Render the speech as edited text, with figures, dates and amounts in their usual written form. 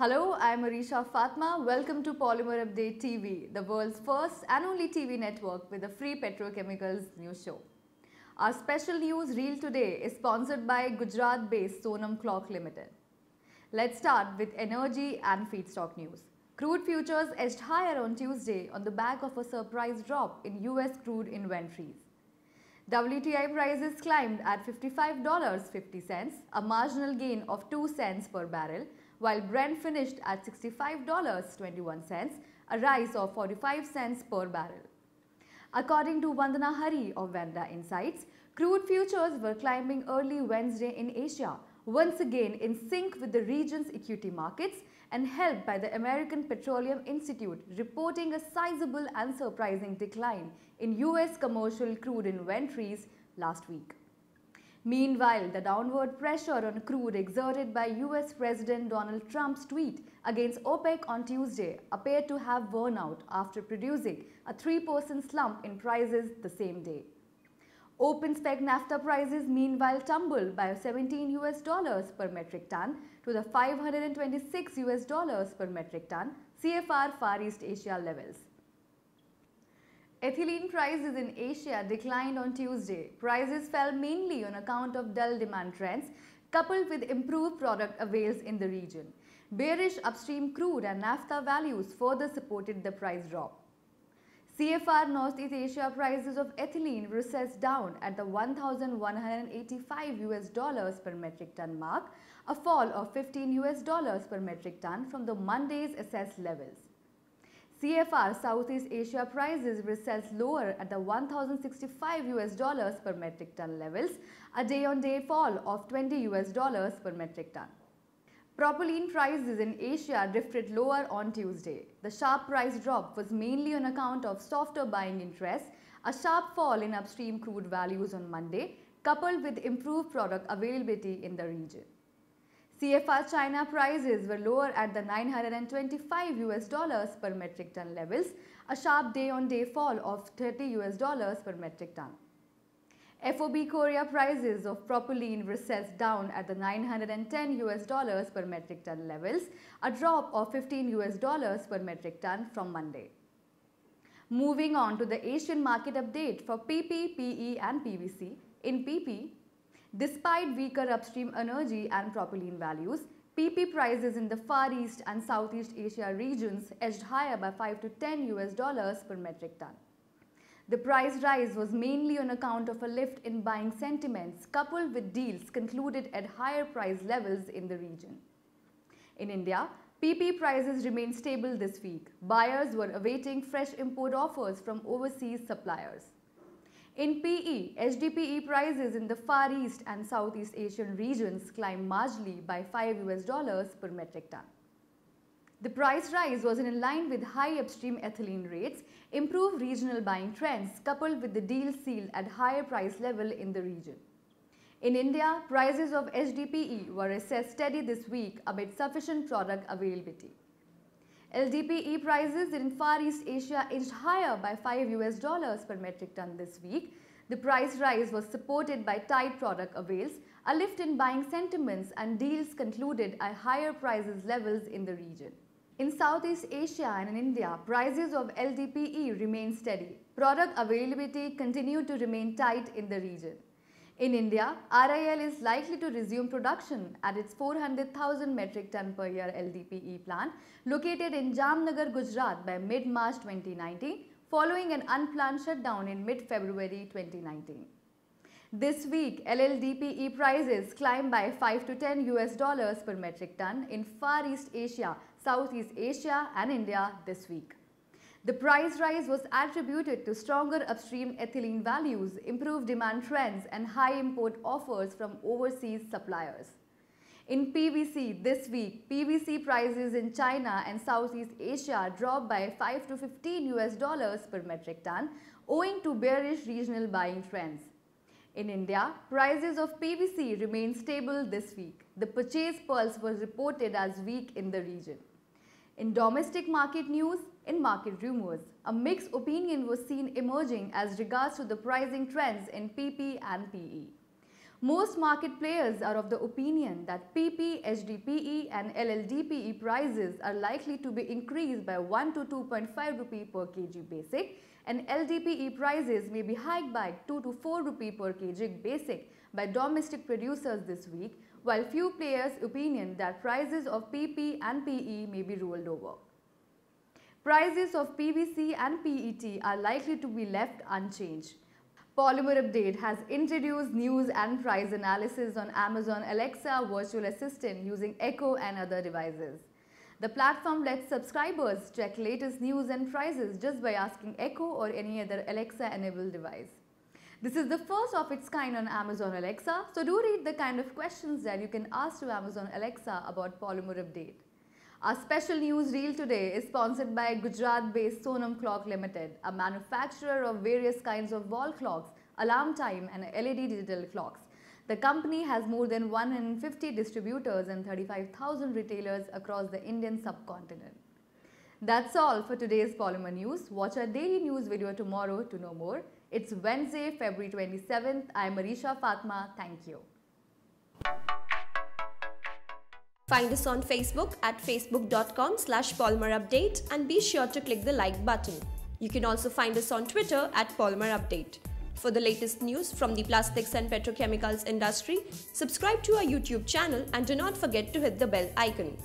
Hello, I'm Areesha Fatma. Welcome to Polymerupdate TV, the world's first and only TV network with a free petrochemicals news show. Our special news reel today is sponsored by Gujarat-based Sonam Clock Limited. Let's start with energy and feedstock news. Crude futures edged higher on Tuesday on the back of a surprise drop in US crude inventories. WTI prices climbed at $55.50, a marginal gain of 2 cents per barrel, while Brent finished at $65.21, a rise of 45 cents per barrel. According to Vandana Hari of Vanda Insights, crude futures were climbing early Wednesday in Asia, once again in sync with the region's equity markets and helped by the American Petroleum Institute reporting a sizable and surprising decline in US commercial crude inventories last week. Meanwhile, the downward pressure on crude exerted by US President Donald Trump's tweet against OPEC on Tuesday appeared to have worn out after producing a 3% slump in prices the same day. Open spec naphtha prices meanwhile tumbled by $17 per metric ton to the $526 per metric ton CFR Far East Asia levels. Ethylene prices in Asia declined on Tuesday. Prices fell mainly on account of dull demand trends coupled with improved product avails in the region. Bearish upstream crude and naphtha values further supported the price drop. CFR Northeast Asia prices of ethylene recessed down at the $1,185 per metric ton mark, a fall of $15 per metric ton from the Monday's assessed levels. CFR Southeast Asia prices recessed lower at the $1,065 per metric ton levels, a day-on-day fall of $20 per metric ton. Propylene prices in Asia drifted lower on Tuesday. The sharp price drop was mainly on account of softer buying interest, a sharp fall in upstream crude values on Monday, coupled with improved product availability in the region. CFR China prices were lower at the $925 per metric ton levels, a sharp day-on-day fall of $30 per metric ton. FOB Korea prices of propylene recessed down at the $910 per metric ton levels, a drop of $15 per metric ton from Monday. Moving on to the Asian market update for PP, PE and PVC. In PP, despite weaker upstream energy and propylene values, PP prices in the Far East and Southeast Asia regions edged higher by $5 to $10 per metric ton. The price rise was mainly on account of a lift in buying sentiments coupled with deals concluded at higher price levels in the region. In India, PP prices remained stable this week. Buyers were awaiting fresh import offers from overseas suppliers. In PE, HDPE prices in the Far East and Southeast Asian regions climbed marginally by $5 per metric ton. The price rise was in line with high upstream ethylene rates, improved regional buying trends coupled with the deal sealed at higher price level in the region. In India, prices of HDPE were assessed steady this week amid sufficient product availability. LDPE prices in Far East Asia inched higher by $5 per metric ton this week. The price rise was supported by tight product avails, a lift in buying sentiments and deals concluded at higher prices levels in the region. In Southeast Asia and in India, prices of LDPE remained steady. Product availability continued to remain tight in the region. In India, RIL is likely to resume production at its 400,000 metric ton per year LDPE plant located in Jamnagar, Gujarat by mid-March 2019, following an unplanned shutdown in mid-February 2019. This week, LLDPE prices climbed by $5 to $10 per metric ton in Far East Asia, Southeast Asia and India this week. The price rise was attributed to stronger upstream ethylene values, improved demand trends and high import offers from overseas suppliers. In PVC this week, PVC prices in China and Southeast Asia dropped by $5 to $15 per metric ton owing to bearish regional buying trends. In India, prices of PVC remained stable this week. The purchase pulse was reported as weak in the region. In domestic market news, in market rumors, a mixed opinion was seen emerging as regards to the pricing trends in PP and PE. Most market players are of the opinion that PP, HDPE and LLDPE prices are likely to be increased by 1 to 2.5 rupee per kg basic, and LDPE prices may be hiked by 2 to 4 rupee per kg basic by domestic producers this week, while few players opinion that prices of PP and PE may be rolled over. Prices of PVC and PET are likely to be left unchanged. Polymerupdate has introduced news and price analysis on Amazon Alexa virtual assistant using Echo and other devices. The platform lets subscribers check latest news and prices just by asking Echo or any other Alexa-enabled device. This is the first of its kind on Amazon Alexa, so do read the kind of questions that you can ask to Amazon Alexa about Polymerupdate. Our special news reel today is sponsored by Gujarat-based Sonam Clock Limited, a manufacturer of various kinds of wall clocks, alarm time and LED digital clocks. The company has more than 150 distributors and 35,000 retailers across the Indian subcontinent. That's all for today's Polymer News. Watch our daily news video tomorrow to know more. It's Wednesday, February 27th. I'm Areesha Fatma. Thank you. Find us on Facebook at facebook.com/polymerupdate and be sure to click the like button. You can also find us on Twitter at Polymerupdate. For the latest news from the plastics and petrochemicals industry, subscribe to our YouTube channel and do not forget to hit the bell icon.